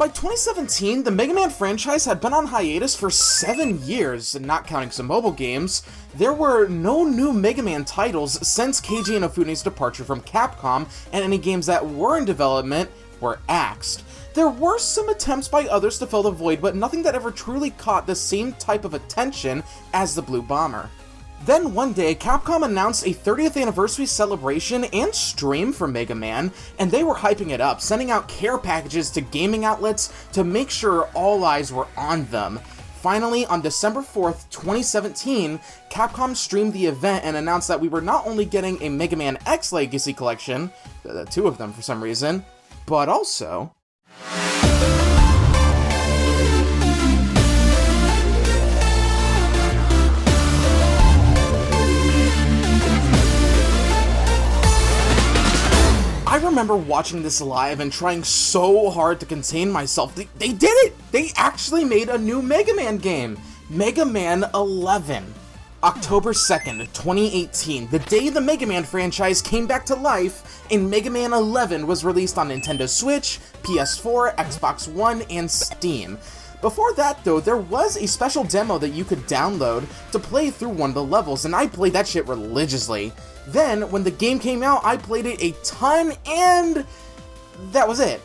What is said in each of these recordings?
by 2017, the Mega Man franchise had been on hiatus for 7 years, and not counting some mobile games. There were no new Mega Man titles since Keiji Inafune's departure from Capcom, and any games that were in development were axed. There were some attempts by others to fill the void, but nothing that ever truly caught the same type of attention as the Blue Bomber. Then one day, Capcom announced a 30th anniversary celebration and stream for Mega Man, and they were hyping it up, sending out care packages to gaming outlets to make sure all eyes were on them. Finally, on December 4th, 2017, Capcom streamed the event and announced that we were not only getting a Mega Man X Legacy Collection, 2 of them for some reason, but also... I remember watching this live and trying so hard to contain myself. They did it! They actually made a new Mega Man game! Mega Man 11. October 2nd, 2018, the day the Mega Man franchise came back to life, and Mega Man 11 was released on Nintendo Switch, PS4, Xbox One, and Steam. Before that though, there was a special demo that you could download to play through one of the levels, and I played that shit religiously. Then, when the game came out, I played it a ton, and that was it.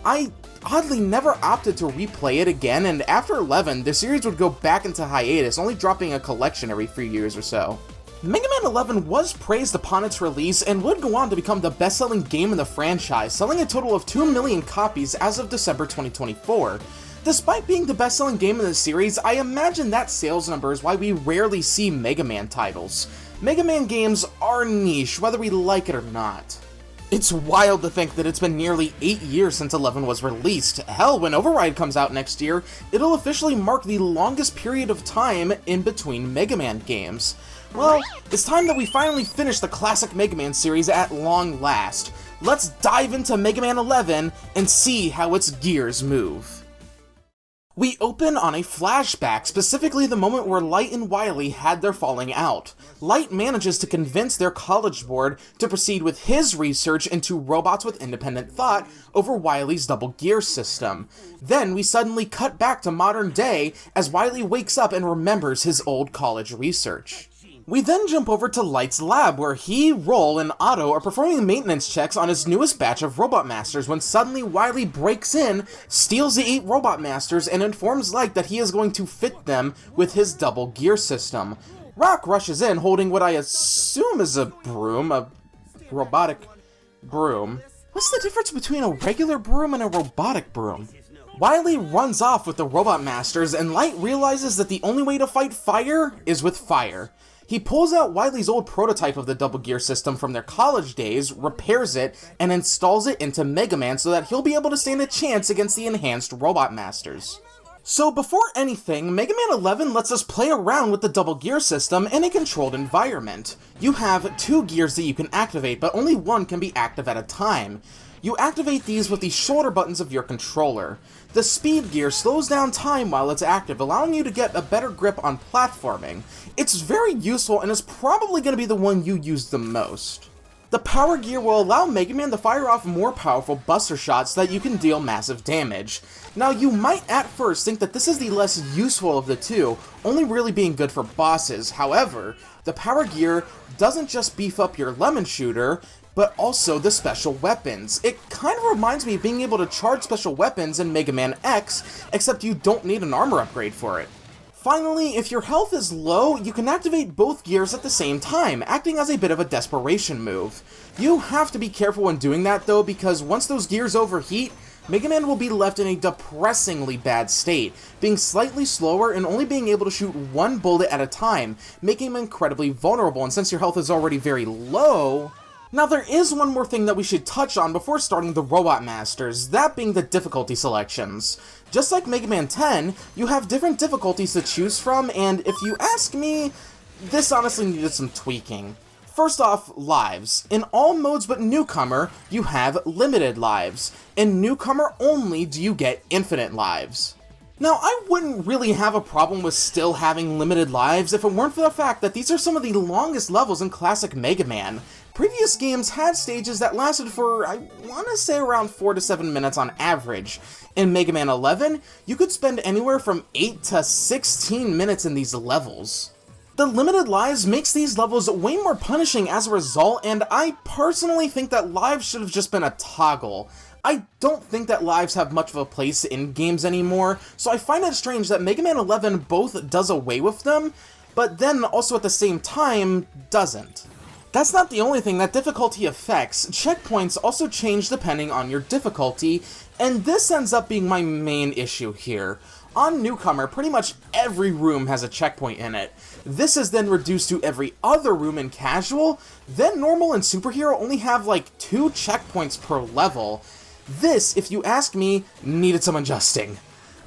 I oddly never opted to replay it again, and after 11, the series would go back into hiatus, only dropping a collection every few years or so. Mega Man 11 was praised upon its release and would go on to become the best-selling game in the franchise, selling a total of 2 million copies as of December 2024. Despite being the best-selling game in the series, I imagine that sales number is why we rarely see Mega Man titles. Mega Man games are niche, whether we like it or not. It's wild to think that it's been nearly 8 years since 11 was released. Hell, when Override comes out next year, it'll officially mark the longest period of time in between Mega Man games. Well, it's time that we finally finish the classic Mega Man series at long last. Let's dive into Mega Man 11 and see how its gears move. We open on a flashback, specifically the moment where Light and Wily had their falling out. Light manages to convince their college board to proceed with his research into robots with independent thought over Wily's double gear system. Then we suddenly cut back to modern day as Wily wakes up and remembers his old college research. We then jump over to Light's lab, where he, Roll, and Otto are performing maintenance checks on his newest batch of Robot Masters when suddenly Wily breaks in, steals the 8 Robot Masters, and informs Light that he is going to fit them with his double gear system. Rock rushes in holding what I assume is a broom, a robotic broom. What's the difference between a regular broom and a robotic broom? Wily runs off with the Robot Masters, and Light realizes that the only way to fight fire is with fire. He pulls out Wily's old prototype of the double gear system from their college days, repairs it, and installs it into Mega Man so that he'll be able to stand a chance against the enhanced Robot Masters. So before anything, Mega Man 11 lets us play around with the double gear system in a controlled environment. You have 2 gears that you can activate, but only one can be active at a time. You activate these with the shoulder buttons of your controller. The speed gear slows down time while it's active, allowing you to get a better grip on platforming. It's very useful and is probably going to be the one you use the most. The power gear will allow Mega Man to fire off more powerful buster shots so that you can deal massive damage. Now you might at first think that this is the less useful of the two, only really being good for bosses. However, the power gear doesn't just beef up your lemon shooter, but also the special weapons. It kind of reminds me of being able to charge special weapons in Mega Man X, except you don't need an armor upgrade for it. Finally, if your health is low, you can activate both gears at the same time, acting as a bit of a desperation move. You have to be careful when doing that though, because once those gears overheat, Mega Man will be left in a depressingly bad state, being slightly slower and only being able to shoot 1 bullet at a time, making him incredibly vulnerable, and since your health is already very low... Now there is one more thing that we should touch on before starting the Robot Masters, that being the difficulty selections. Just like Mega Man 10, you have different difficulties to choose from, and if you ask me, this honestly needed some tweaking. First off, lives. In all modes but Newcomer, you have limited lives. In Newcomer only do you get infinite lives. Now, I wouldn't really have a problem with still having limited lives if it weren't for the fact that these are some of the longest levels in classic Mega Man. Previous games had stages that lasted for, I want to say, around 4 to 7 minutes on average. In Mega Man 11, you could spend anywhere from 8 to 16 minutes in these levels. The limited lives makes these levels way more punishing as a result, and I personally think that lives should have just been a toggle. I don't think that lives have much of a place in games anymore, so I find it strange that Mega Man 11 both does away with them, but then also at the same time doesn't. That's not the only thing that difficulty affects. Checkpoints also change depending on your difficulty, and this ends up being my main issue here. On Newcomer, pretty much every room has a checkpoint in it. This is then reduced to every other room in Casual, then Normal and Superhero only have like 2 checkpoints per level. This, if you ask me, needed some adjusting.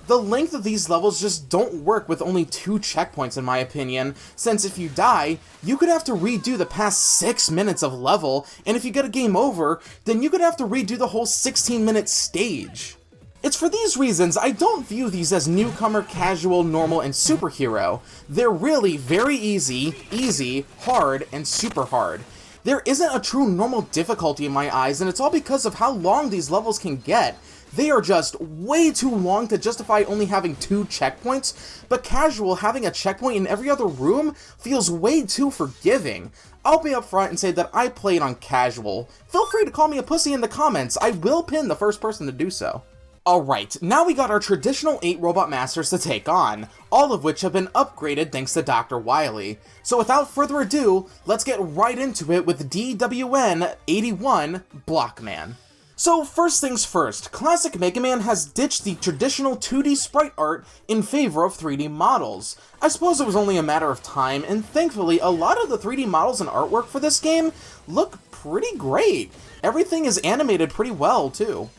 The length of these levels just don't work with only 2 checkpoints in my opinion, since if you die, you could have to redo the past 6 minutes of level, and if you get a game over, then you could have to redo the whole 16-minute stage. It's for these reasons I don't view these as Newcomer, Casual, Normal, and Superhero. They're really very easy, hard, and super hard. There isn't a true normal difficulty in my eyes, and it's all because of how long these levels can get. They are just way too long to justify only having 2 checkpoints, but Casual having a checkpoint in every other room feels way too forgiving. I'll be upfront and say that I played on Casual. Feel free to call me a pussy in the comments, I will pin the first person to do so. Alright, now we got our traditional 8 Robot Masters to take on, all of which have been upgraded thanks to Dr. Wily. So without further ado, let's get right into it with DWN-81 Blockman. So first things first, classic Mega Man has ditched the traditional 2D sprite art in favor of 3D models. I suppose it was only a matter of time, and thankfully a lot of the 3D models and artwork for this game look pretty great. Everything is animated pretty well, too.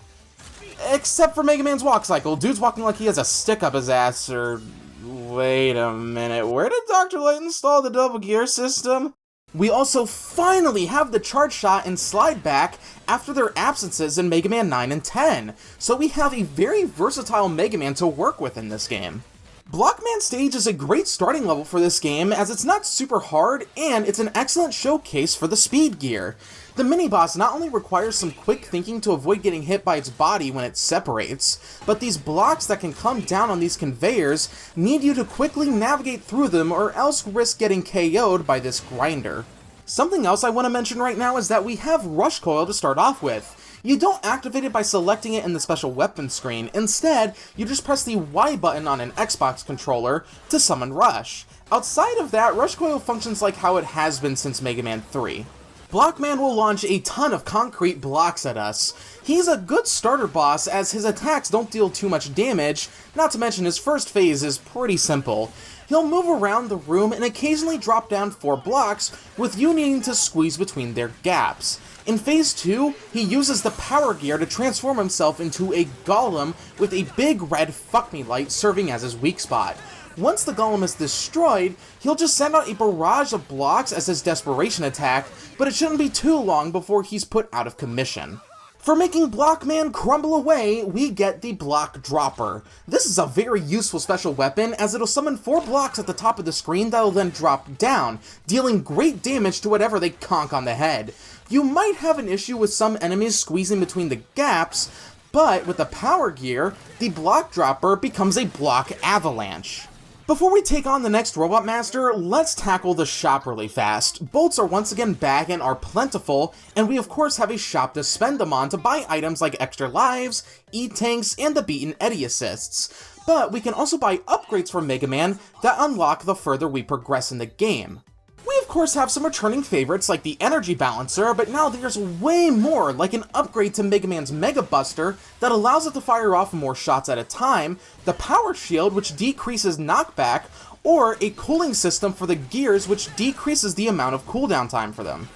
Except for Mega Man's walk cycle. Dude's walking like he has a stick up his ass, or... Wait a minute, where did Dr. Light install the double gear system? We also finally have the charge shot and slide back after their absences in Mega Man 9 and 10, so we have a very versatile Mega Man to work with in this game. Blockman Stage is a great starting level for this game as it's not super hard and it's an excellent showcase for the speed gear. The mini-boss not only requires some quick thinking to avoid getting hit by its body when it separates, but these blocks that can come down on these conveyors need you to quickly navigate through them or else risk getting KO'd by this grinder. Something else I want to mention right now is that we have Rush Coil to start off with. You don't activate it by selecting it in the special weapon screen, instead, you just press the Y button on an Xbox controller to summon Rush. Outside of that, Rush Coil functions like how it has been since Mega Man 3. Blockman will launch a ton of concrete blocks at us. He's a good starter boss as his attacks don't deal too much damage, not to mention his first phase is pretty simple. He'll move around the room and occasionally drop down 4 blocks, with you needing to squeeze between their gaps. In Phase 2, he uses the power gear to transform himself into a golem with a big red fuck-me light serving as his weak spot. Once the golem is destroyed, he'll just send out a barrage of blocks as his desperation attack, but it shouldn't be too long before he's put out of commission. For making Blockman crumble away, we get the Block Dropper. This is a very useful special weapon as it'll summon 4 blocks at the top of the screen that'll then drop down, dealing great damage to whatever they conk on the head. You might have an issue with some enemies squeezing between the gaps, but with the power gear, the Block Dropper becomes a Block Avalanche. Before we take on the next Robot Master, let's tackle the shop really fast. Bolts are once again back and are plentiful, and we of course have a shop to spend them on to buy items like extra lives, E-tanks, and the Beaten Eddie assists. But we can also buy upgrades for Mega Man that unlock the further we progress in the game. We of course have some returning favorites like the Energy Balancer, but now there's way more, like an upgrade to Mega Man's Mega Buster that allows it to fire off more shots at a time, the Power Shield which decreases knockback, or a cooling system for the gears which decreases the amount of cooldown time for them.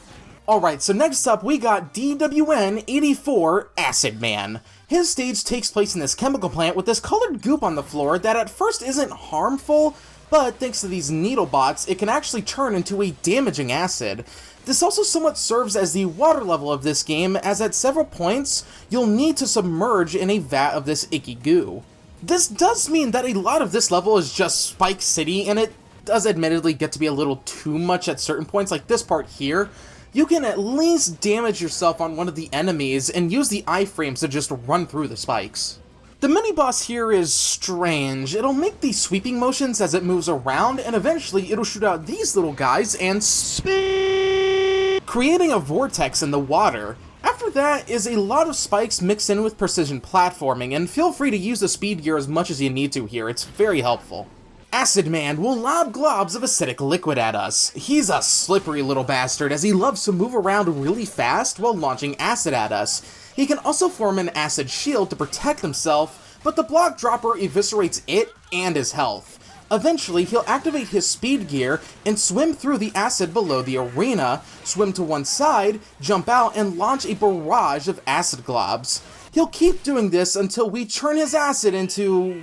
Alright, so next up we got DWN-84 Acid Man. His stage takes place in this chemical plant with this colored goop on the floor that at first isn't harmful, but thanks to these needle bots, it can actually turn into a damaging acid. This also somewhat serves as the water level of this game, as at several points, you'll need to submerge in a vat of this icky goo. This does mean that a lot of this level is just Spike City, and it does admittedly get to be a little too much at certain points, like this part here. you can at least damage yourself on one of the enemies and use the iframes to just run through the spikes. The mini-boss here is strange. It'll make these sweeping motions as it moves around, and eventually it'll shoot out these little guys and spin, creating a vortex in the water. After that is a lot of spikes mixed in with precision platforming, and feel free to use the speed gear as much as you need to here, it's very helpful. Acid Man will lob globs of acidic liquid at us. He's a slippery little bastard as he loves to move around really fast while launching acid at us. He can also form an acid shield to protect himself, but the block dropper eviscerates it and his health. Eventually, he'll activate his speed gear and swim through the acid below the arena, swim to one side, jump out, and launch a barrage of acid globs. He'll keep doing this until we turn his acid into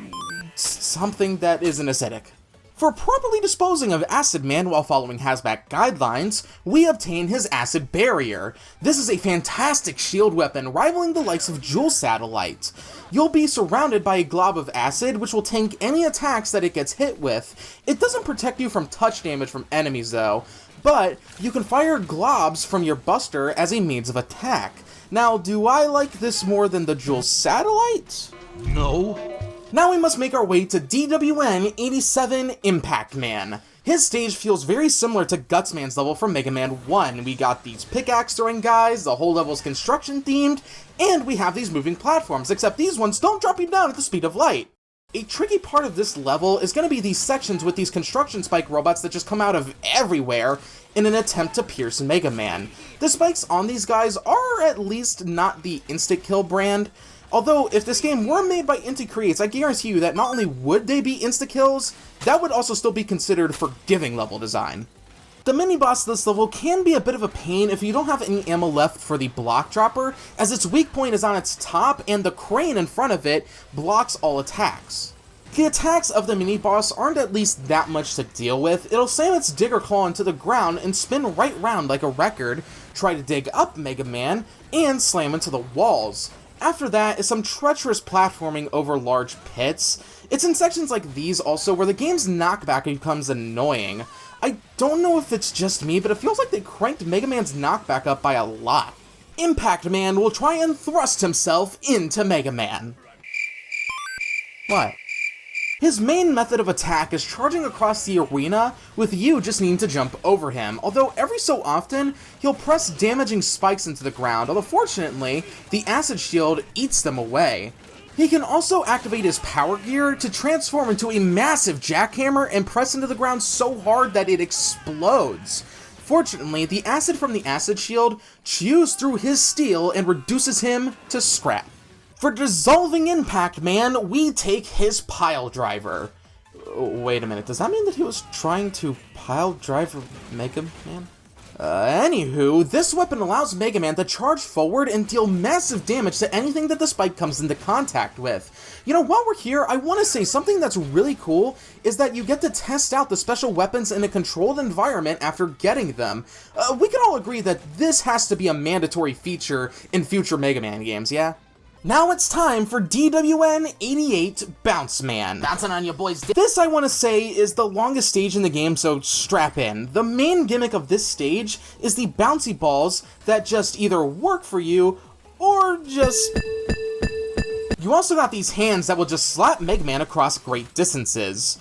something that isn't acidic. For properly disposing of Acid Man while following Hazmat guidelines, we obtain his Acid Barrier. This is a fantastic shield weapon rivaling the likes of Jewel Satellite. You'll be surrounded by a glob of acid which will tank any attacks that it gets hit with. It doesn't protect you from touch damage from enemies though, but you can fire globs from your buster as a means of attack. Now, do I like this more than the Jewel Satellite? No. Now we must make our way to DWN 87 Impact Man. His stage feels very similar to Gutsman's level from Mega Man 1. We got these pickaxe throwing guys, the whole level's construction themed, and we have these moving platforms, except these ones don't drop you down at the speed of light. A tricky part of this level is going to be these sections with these construction spike robots that just come out of everywhere in an attempt to pierce Mega Man. The spikes on these guys are at least not the insta-kill brand. Although, if this game were made by Inti Creates, I guarantee you that not only would they be insta-kills, that would also still be considered forgiving level design. The mini-boss of this level can be a bit of a pain if you don't have any ammo left for the block dropper, as its weak point is on its top and the crane in front of it blocks all attacks. The attacks of the mini-boss aren't at least that much to deal with. It'll slam its digger claw into the ground and spin right round like a record, try to dig up Mega Man, and slam into the walls. After that is some treacherous platforming over large pits. It's in sections like these also where the game's knockback becomes annoying. I don't know if it's just me, but it feels like they cranked Mega Man's knockback up by a lot. Impact Man will try and thrust himself into Mega Man. What? His main method of attack is charging across the arena, with you just needing to jump over him, although every so often, he'll press damaging spikes into the ground, although fortunately, the acid shield eats them away. He can also activate his power gear to transform into a massive jackhammer and press into the ground so hard that it explodes. Fortunately, the acid from the acid shield chews through his steel and reduces him to scrap. For dissolving Impact Man, we take his pile driver. Wait a minute, does that mean that he was trying to pile drive Mega Man? Anywho, this weapon allows Mega Man to charge forward and deal massive damage to anything that the spike comes into contact with. You know, while we're here, I want to say something that's really cool is that you get to test out the special weapons in a controlled environment after getting them. We can all agree that this has to be a mandatory feature in future Mega Man games, yeah? Now it's time for DWN 88 Bounce Man. Bouncing on your boy's dick. This, I want to say, is the longest stage in the game, so strap in. The main gimmick of this stage is the bouncy balls that just either work for you, or just... You also got these hands that will just slap Mega Man across great distances.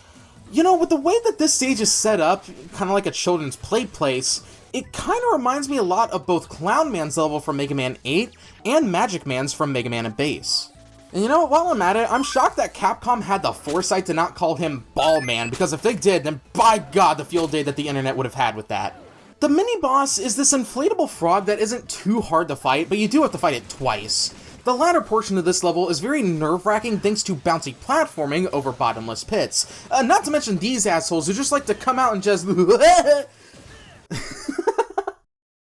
You know, with the way that this stage is set up, kind of like a children's play place, it kind of reminds me a lot of both Clown Man's level from Mega Man 8 and Magic Man's from Mega Man and Bass. And you know what, while I'm at it, I'm shocked that Capcom had the foresight to not call him Ball Man, because if they did, then by God, the field day that the internet would have had with that. The mini-boss is this inflatable frog that isn't too hard to fight, but you do have to fight it twice. The latter portion of this level is very nerve-wracking thanks to bouncy platforming over bottomless pits. Not to mention these assholes who just like to come out and just...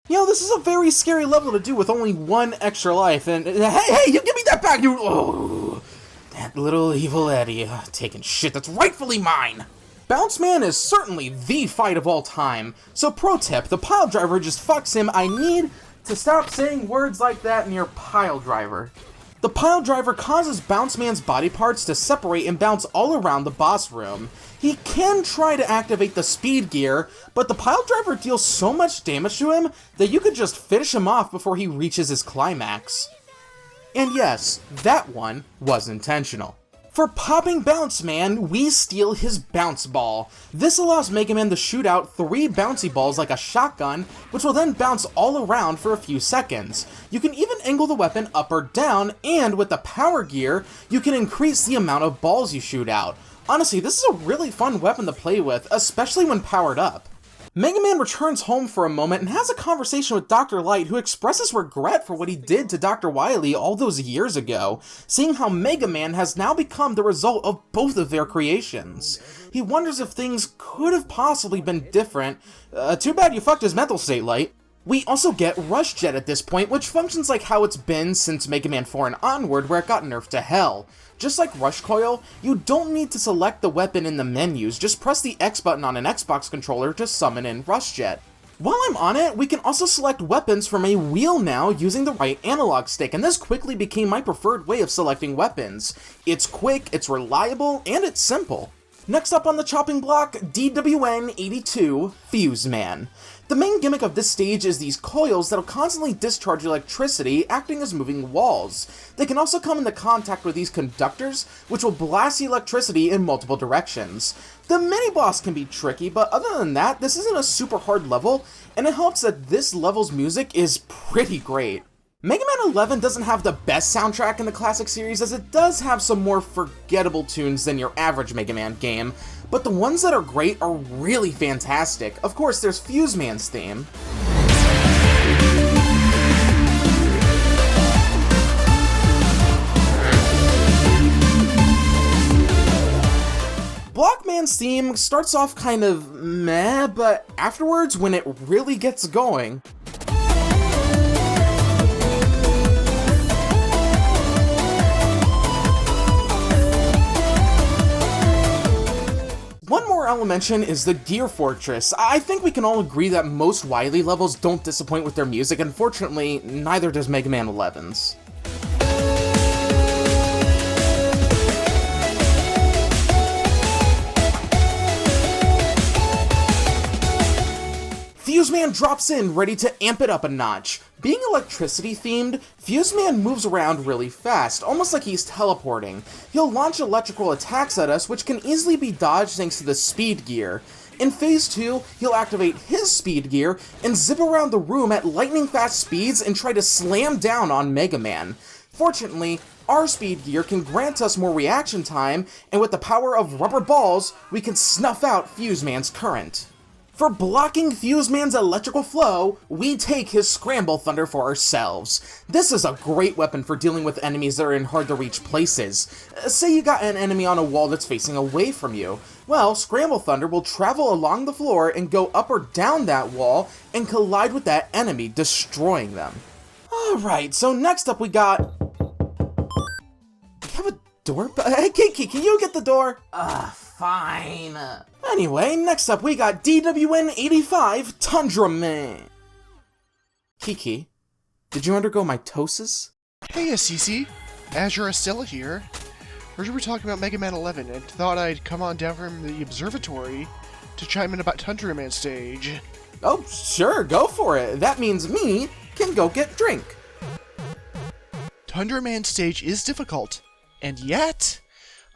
You know, this is a very scary level to do with only one extra life, and hey, you give me that back, you... Oh, that little evil Eddie, taking shit that's rightfully mine. Bounce Man is certainly the fight of all time, so pro tip, the pile driver just fucks him. I need to stop saying words like that near pile driver. The pile driver causes Bounce Man's body parts to separate and bounce all around the boss room. He can try to activate the speed gear, but the pile driver deals so much damage to him that you could just finish him off before he reaches his climax. And yes, that one was intentional. For popping Bounce Man, we steal his bounce ball. This allows Mega Man to shoot out 3 bouncy balls like a shotgun, which will then bounce all around for a few seconds. You can even angle the weapon up or down, and with the power gear, you can increase the amount of balls you shoot out. Honestly, this is a really fun weapon to play with, especially when powered up. Mega Man returns home for a moment and has a conversation with Dr. Light, who expresses regret for what he did to Dr. Wily all those years ago, seeing how Mega Man has now become the result of both of their creations. He wonders if things could have possibly been different. Too bad you fucked his mental state, Light. We also get Rush Jet at this point, which functions like how it's been since Mega Man 4 and onward, where it got nerfed to hell. Just like Rush Coil, you don't need to select the weapon in the menus, just press the X button on an Xbox controller to summon in Rush Jet. While I'm on it, we can also select weapons from a wheel now using the right analog stick, and this quickly became my preferred way of selecting weapons. It's quick, it's reliable, and it's simple. Next up on the chopping block, DWN-82, Fuse Man. The main gimmick of this stage is these coils that'll constantly discharge electricity, acting as moving walls. They can also come into contact with these conductors, which will blast the electricity in multiple directions. The mini-boss can be tricky, but other than that, this isn't a super hard level, and it helps that this level's music is pretty great. Mega Man 11 doesn't have the best soundtrack in the classic series, as it does have some more forgettable tunes than your average Mega Man game, but the ones that are great are really fantastic. Of course, there's Fuse Man's theme. Blockman's theme starts off kind of meh, but afterwards, when it really gets going, one more I'll mention is the Gear Fortress. I think we can all agree that most Wily levels don't disappoint with their music, and fortunately, neither does Mega Man 11's. Fuse Man drops in, ready to amp it up a notch. Being electricity themed, Fuse Man moves around really fast, almost like he's teleporting. He'll launch electrical attacks at us, which can easily be dodged thanks to the speed gear. In Phase 2, he'll activate his speed gear and zip around the room at lightning fast speeds and try to slam down on Mega Man. Fortunately, our speed gear can grant us more reaction time, and with the power of rubber balls, we can snuff out Fuse Man's current. For blocking Fuse Man's electrical flow, we take his Scramble Thunder for ourselves. This is a great weapon for dealing with enemies that are in hard-to-reach places. Say you got an enemy on a wall that's facing away from you. Well, Scramble Thunder will travel along the floor and go up or down that wall and collide with that enemy, destroying them. Alright, so next up we got... We have a door? Hey, Kiki, can you get the door? Fine. Anyway, next up we got DWN-85 Tundra Man. Kiki, did you undergo mitosis? Hey, CeeCee. Azura, Stella here. Heard you were talking about Mega Man 11 and thought I'd come on down from the observatory to chime in about Tundra Man stage. Oh, sure, go for it. That means me can go get drink. Tundra Man stage is difficult, and yet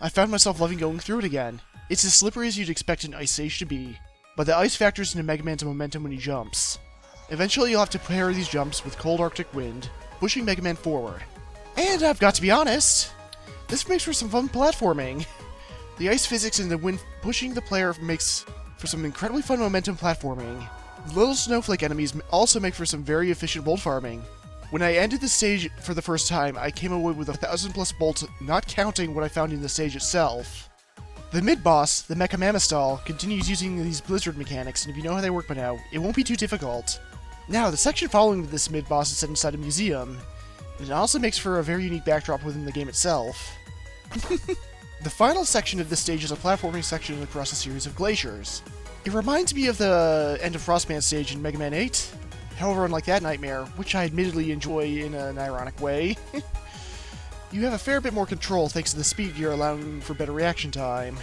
I found myself loving going through it again. It's as slippery as you'd expect an ice stage to be, but the ice factors into Mega Man's momentum when he jumps. Eventually you'll have to pair these jumps with cold Arctic wind, pushing Mega Man forward. And I've got to be honest, this makes for some fun platforming. The ice physics and the wind pushing the player makes for some incredibly fun momentum platforming. Little snowflake enemies also make for some very efficient bolt farming. When I ended the stage for the first time, I came away with 1,000+ bolts, not counting what I found in the stage itself. The mid-boss, the Mecha Mammoth, continues using these blizzard mechanics, and if you know how they work by now, it won't be too difficult. Now, the section following this mid-boss is set inside a museum, and it also makes for a very unique backdrop within the game itself. The final section of this stage is a platforming section across a series of glaciers. It reminds me of the end of Frostman stage in Mega Man 8, however unlike that nightmare, which I admittedly enjoy in an ironic way. you have a fair bit more control thanks to the speed gear allowing for better reaction time.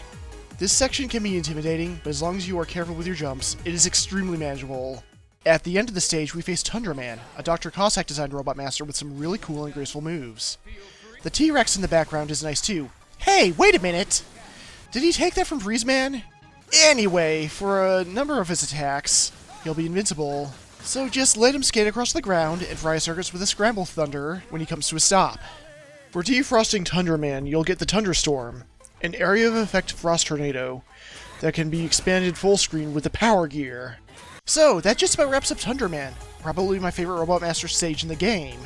This section can be intimidating, but as long as you are careful with your jumps, it is extremely manageable. At the end of the stage, we face Tundra Man, a Dr. Cossack-designed Robot Master with some really cool and graceful moves. The T-Rex in the background is nice too. Hey, wait a minute! Did he take that from Freeze Man? Anyway, for a number of his attacks, he'll be invincible. So just let him skate across the ground and fry circuits with a Scramble Thunder when he comes to a stop. For defrosting Tundra Man, you'll get the Tundra Storm, an area of effect frost tornado that can be expanded full screen with the Power Gear. So, that just about wraps up Tundra Man, probably my favorite Robot Master stage in the game.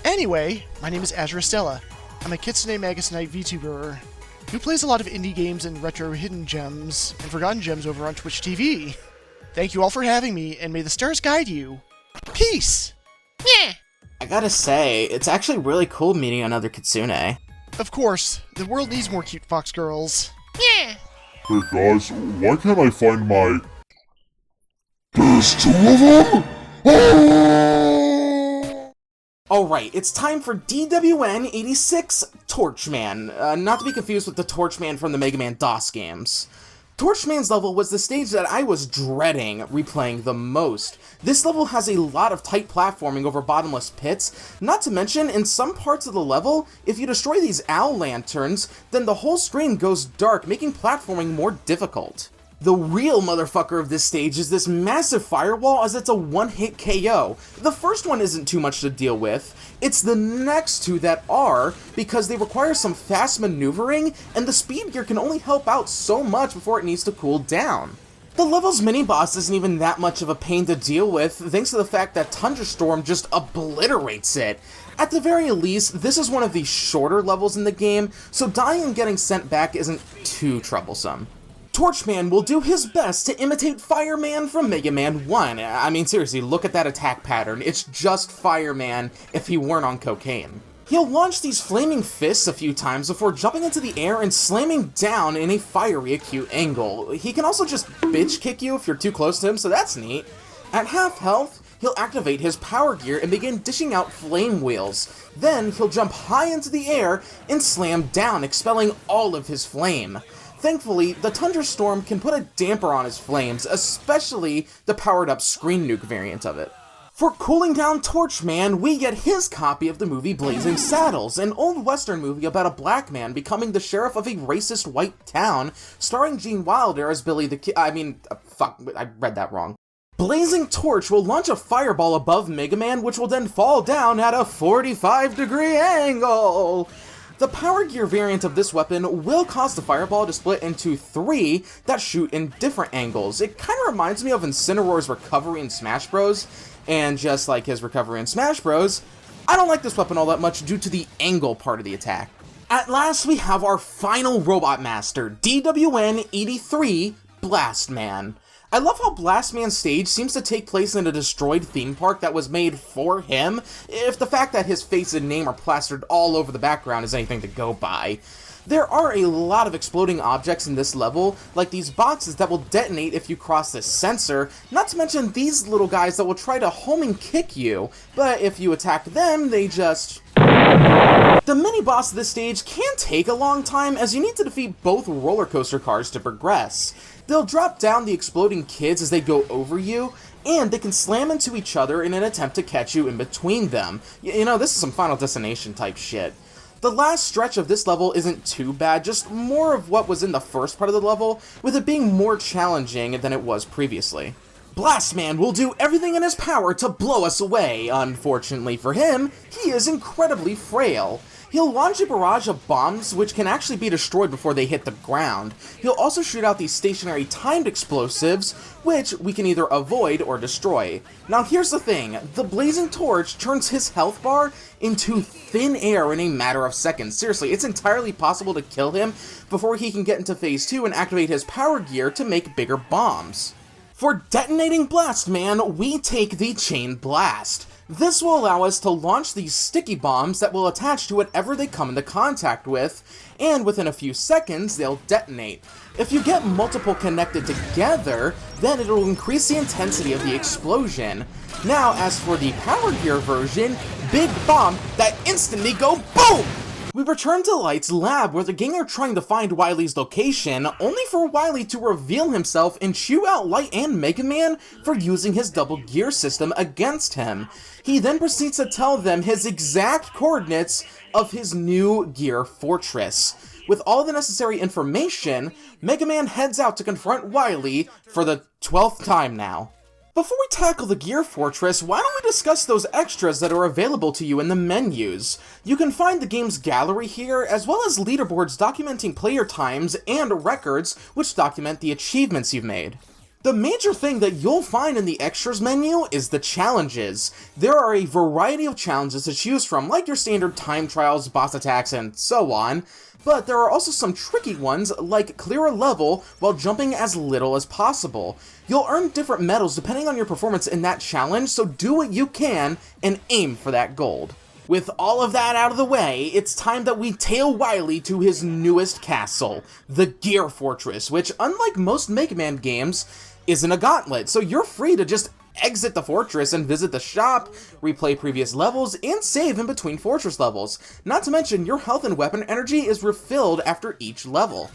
Anyway, my name is Azura Stella. I'm a Kitsune Magus Knight VTuber who plays a lot of indie games and retro hidden gems and forgotten gems over on Twitch TV. Thank you all for having me, and may the stars guide you. Peace! Yeah! I gotta say, it's actually really cool meeting another Kitsune. Of course, the world needs more cute fox girls. Yeah! Hey guys, why can't I find my... There's 2 of them?! Oh! Alright, it's time for DWN86 Torchman, not to be confused with the Torchman from the Mega Man DOS games. Torchman's level was the stage that I was dreading replaying the most. This level has a lot of tight platforming over bottomless pits, not to mention, in some parts of the level, if you destroy these owl lanterns, then the whole screen goes dark, making platforming more difficult. The real motherfucker of this stage is this massive firewall, as it's a one-hit KO. The first one isn't too much to deal with, it's the next 2 that are, because they require some fast maneuvering, and the speed gear can only help out so much before it needs to cool down. The level's mini-boss isn't even that much of a pain to deal with, thanks to the fact that Tundra Storm just obliterates it. At the very least, this is one of the shorter levels in the game, so dying and getting sent back isn't too troublesome. Torchman will do his best to imitate Fireman from Mega Man 1. I mean, seriously, look at that attack pattern. It's just Fireman if he weren't on cocaine. He'll launch these flaming fists a few times before jumping into the air and slamming down in a fiery acute angle. He can also just bitch kick you if you're too close to him, so that's neat. At half health, he'll activate his power gear and begin dishing out flame wheels. Then he'll jump high into the air and slam down, expelling all of his flame. Thankfully, the Tundra Storm can put a damper on his flames, especially the powered-up screen nuke variant of it. For cooling down Torchman, we get his copy of the movie Blazing Saddles, an old western movie about a black man becoming the sheriff of a racist white town, starring Gene Wilder as Billy the Kid. I read that wrong. Blazing Torch will launch a fireball above Mega Man, which will then fall down at a 45-degree angle. The Power Gear variant of this weapon will cause the fireball to split into 3 that shoot in different angles. It kind of reminds me of Incineroar's recovery in Smash Bros, and just like his recovery in Smash Bros, I don't like this weapon all that much due to the angle part of the attack. At last, we have our final Robot Master, DWN83 Blast Man. I love how Blast Man's stage seems to take place in a destroyed theme park that was made for him, if the fact that his face and name are plastered all over the background is anything to go by. There are a lot of exploding objects in this level, like these boxes that will detonate if you cross this sensor, not to mention these little guys that will try to homing kick you, but if you attack them, they just... The mini-boss of this stage can take a long time, as you need to defeat both roller coaster cars to progress. They'll drop down the exploding kids as they go over you, and they can slam into each other in an attempt to catch you in between them. You know, this is some Final Destination type shit. The last stretch of this level isn't too bad, just more of what was in the first part of the level, with it being more challenging than it was previously. Blast Man will do everything in his power to blow us away. Unfortunately for him, he is incredibly frail. He'll launch a barrage of bombs, which can actually be destroyed before they hit the ground. He'll also shoot out these stationary timed explosives, which we can either avoid or destroy. Now here's the thing, the Blazing Torch turns his health bar into thin air in a matter of seconds. Seriously, it's entirely possible to kill him before he can get into phase 2 and activate his power gear to make bigger bombs. For detonating Blast Man, we take the Chain Blast. This will allow us to launch these sticky bombs that will attach to whatever they come into contact with, and within a few seconds, they'll detonate. If you get multiple connected together, then it'll increase the intensity of the explosion. Now, as for the Power Gear version, big bomb that instantly go BOOM! We return to Light's lab where the gang are trying to find Wily's location, only for Wily to reveal himself and chew out Light and Mega Man for using his double gear system against him. He then proceeds to tell them his exact coordinates of his new gear fortress. With all the necessary information, Mega Man heads out to confront Wily for the 12th time now. Before we tackle the Gear Fortress, why don't we discuss those extras that are available to you in the menus? You can find the game's gallery here, as well as leaderboards documenting player times and records which document the achievements you've made. The major thing that you'll find in the extras menu is the challenges. There are a variety of challenges to choose from, like your standard time trials, boss attacks, and so on. But there are also some tricky ones, like clear a level while jumping as little as possible. You'll earn different medals depending on your performance in that challenge, so do what you can and aim for that gold. With all of that out of the way, it's time that we tail Wily to his newest castle, the Gear Fortress, which, unlike most Mega Man games, isn't a gauntlet, so you're free to just exit the fortress and visit the shop, replay previous levels, and save in between fortress levels. Not to mention, your health and weapon energy is refilled after each level.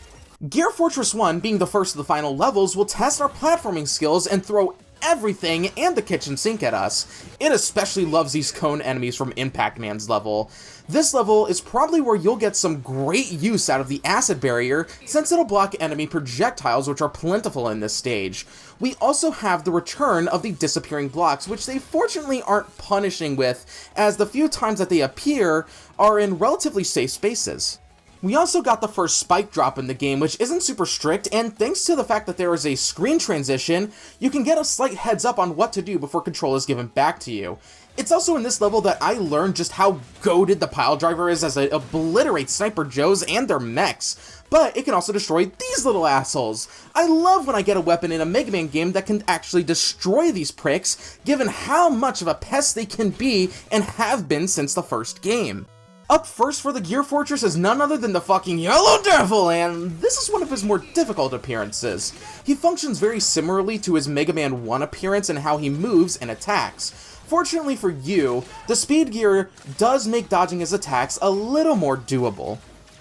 Gear Fortress 1, being the first of the final levels, will test our platforming skills and throw everything and the kitchen sink at us. It especially loves these cone enemies from Impact Man's level. This level is probably where you'll get some great use out of the acid barrier, since it'll block enemy projectiles, which are plentiful in this stage. We also have the return of the disappearing blocks, which they fortunately aren't punishing with, as the few times that they appear are in relatively safe spaces. We also got the first spike drop in the game, which isn't super strict, and thanks to the fact that there is a screen transition, you can get a slight heads up on what to do before control is given back to you. It's also in this level that I learned just how goated the pile driver is as it obliterates Sniper Joes and their mechs, but it can also destroy these little assholes. I love when I get a weapon in a Mega Man game that can actually destroy these pricks, given how much of a pest they can be and have been since the first game. Up first for the Gear Fortress is none other than the fucking Yellow Devil, and this is one of his more difficult appearances. He functions very similarly to his Mega Man 1 appearance in how he moves and attacks. Fortunately for you, the speed gear does make dodging his attacks a little more doable.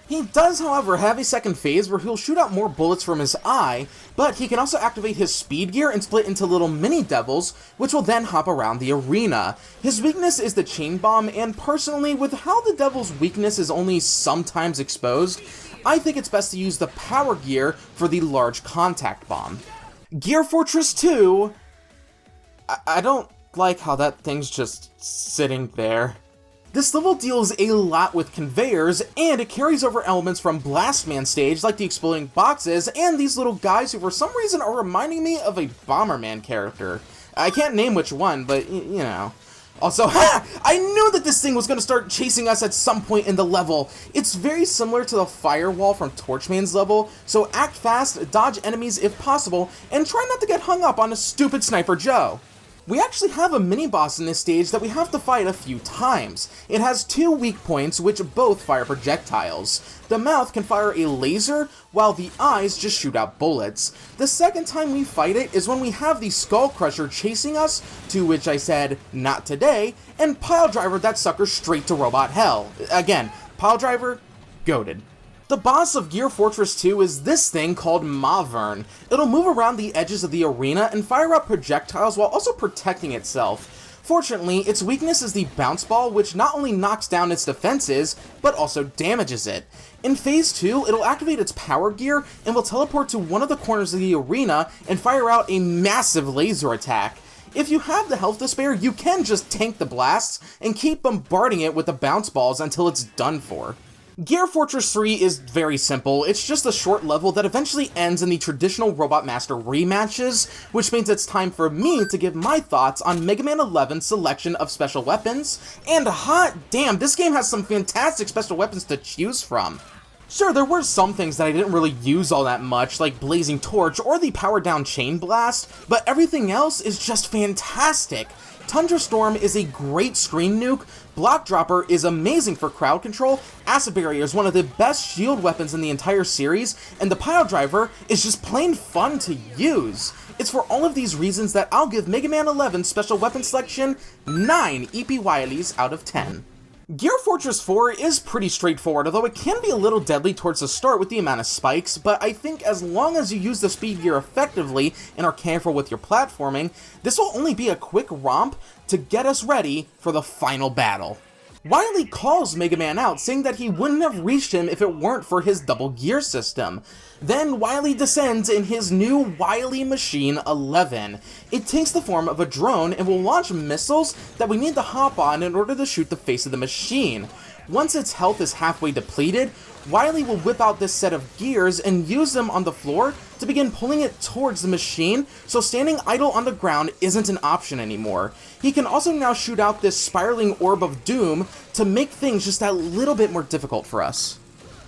He does, however, have a second phase where he'll shoot out more bullets from his eye, but he can also activate his speed gear and split into little mini devils, which will then hop around the arena. His weakness is the chain bomb, and personally, with how the devil's weakness is only sometimes exposed, I think it's best to use the power gear for the large contact bomb. Gear Fortress 2... I don't like how that thing's just sitting there. This level deals a lot with conveyors, and it carries over elements from Blast Man stage, like the exploding boxes, and these little guys who for some reason are reminding me of a Bomberman character. I can't name which one, but you know. Also, I knew that this thing was going to start chasing us at some point in the level. It's very similar to the firewall from Torchman's level, so act fast, dodge enemies if possible, and try not to get hung up on a stupid Sniper Joe. We actually have a mini-boss in this stage that we have to fight a few times. It has two weak points, which both fire projectiles. The mouth can fire a laser, while the eyes just shoot out bullets. The second time we fight it is when we have the Skull Crusher chasing us, to which I said, not today, and Pile Driver that sucker straight to robot hell. Again, Pile Driver, goated. The boss of Gear Fortress 2 is this thing called Mavern. It'll move around the edges of the arena and fire out projectiles while also protecting itself. Fortunately, its weakness is the bounce ball, which not only knocks down its defenses, but also damages it. In Phase 2, it'll activate its power gear and will teleport to one of the corners of the arena and fire out a massive laser attack. If you have the health to spare, you can just tank the blasts and keep bombarding it with the bounce balls until it's done for. Gear Fortress 3 is very simple. It's just a short level that eventually ends in the traditional Robot Master rematches, which means it's time for me to give my thoughts on Mega Man 11's selection of special weapons, and hot damn, this game has some fantastic special weapons to choose from. Sure, there were some things that I didn't really use all that much, like Blazing Torch or the Power Down Chain Blast, but everything else is just fantastic. Tundra Storm is a great screen nuke, Block Dropper is amazing for crowd control, Acid Barrier is one of the best shield weapons in the entire series, and the Pile Driver is just plain fun to use. It's for all of these reasons that I'll give Mega Man 11's special weapon selection 9 EP Wileys out of 10. Gear Fortress 4 is pretty straightforward, although it can be a little deadly towards the start with the amount of spikes, but I think as long as you use the speed gear effectively and are careful with your platforming, this will only be a quick romp to get us ready for the final battle. Wily calls Mega Man out, saying that he wouldn't have reached him if it weren't for his double gear system. Then Wily descends in his new Wily Machine 11. It takes the form of a drone and will launch missiles that we need to hop on in order to shoot the face of the machine. Once its health is halfway depleted, Wily will whip out this set of gears and use them on the floor to begin pulling it towards the machine, so standing idle on the ground isn't an option anymore. He can also now shoot out this spiraling orb of doom to make things just that little bit more difficult for us.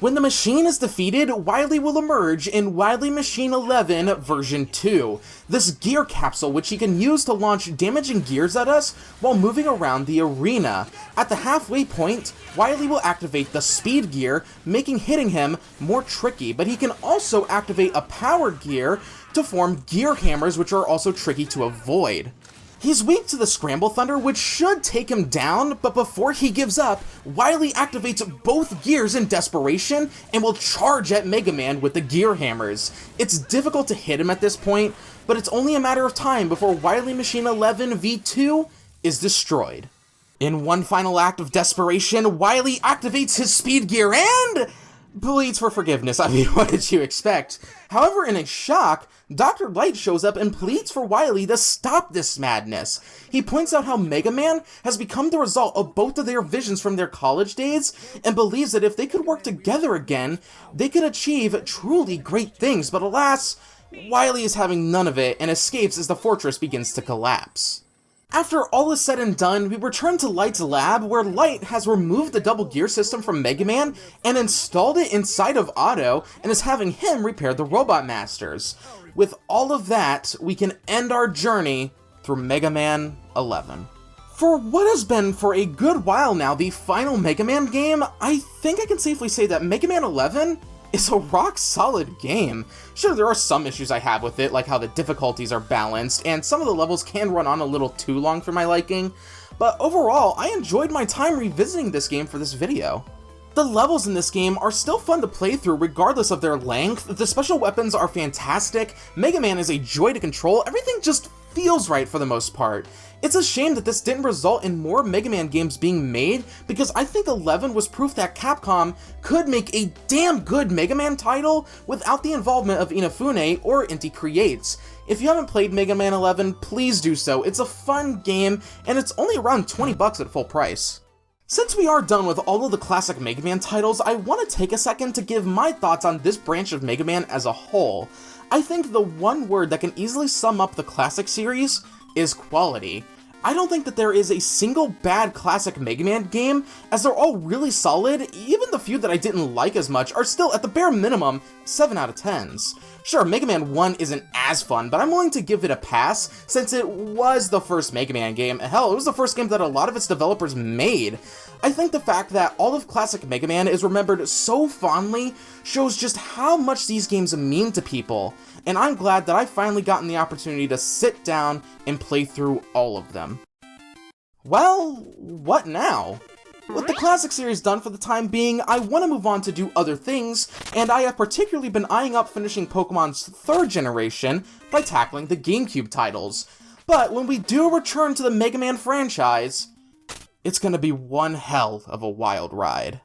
When the machine is defeated, Wily will emerge in Wily Machine 11 version 2, this gear capsule which he can use to launch damaging gears at us while moving around the arena. At the halfway point, Wily will activate the speed gear, making hitting him more tricky, but he can also activate a power gear to form gear hammers, which are also tricky to avoid. He's weak to the Scramble Thunder, which should take him down, but before he gives up, Wily activates both gears in desperation and will charge at Mega Man with the gear hammers. It's difficult to hit him at this point, but it's only a matter of time before Wily Machine 11 V2 is destroyed. In one final act of desperation, Wily activates his speed gear and pleads for forgiveness. I mean, what did you expect? However, in a shock, Dr. Light shows up and pleads for Wily to stop this madness. He points out how Mega Man has become the result of both of their visions from their college days, and believes that if they could work together again, they could achieve truly great things, but alas, Wily is having none of it and escapes as the fortress begins to collapse. After all is said and done, we return to Light's lab, where Light has removed the double gear system from Mega Man and installed it inside of Otto, and is having him repair the Robot Masters. With all of that, we can end our journey through Mega Man 11. For what has been for a good while now the final Mega Man game, I think I can safely say that Mega Man 11 is a rock-solid game. Sure, there are some issues I have with it, like how the difficulties are balanced, and some of the levels can run on a little too long for my liking, but overall, I enjoyed my time revisiting this game for this video. The levels in this game are still fun to play through regardless of their length, the special weapons are fantastic, Mega Man is a joy to control, everything just feels right for the most part. It's a shame that this didn't result in more Mega Man games being made, because I think 11 was proof that Capcom could make a damn good Mega Man title without the involvement of Inafune or Inti Creates. If you haven't played Mega Man 11, please do so. It's a fun game, and it's only around $20 at full price. Since we are done with all of the classic Mega Man titles, I want to take a second to give my thoughts on this branch of Mega Man as a whole. I think the one word that can easily sum up the classic series is quality. I don't think that there is a single bad classic Mega Man game, as they're all really solid. Even the few that I didn't like as much are still, at the bare minimum, 7 out of 10s. Sure, Mega Man 1 isn't as fun, but I'm willing to give it a pass, since it was the first Mega Man game. Hell, it was the first game that a lot of its developers made. I think the fact that all of classic Mega Man is remembered so fondly shows just how much these games mean to people, and I'm glad that I've finally gotten the opportunity to sit down and play through all of them. Well, what now? With the classic series done for the time being, I want to move on to do other things, and I have particularly been eyeing up finishing Pokemon's 3rd generation by tackling the GameCube titles. But when we do return to the Mega Man franchise, it's gonna be one hell of a wild ride.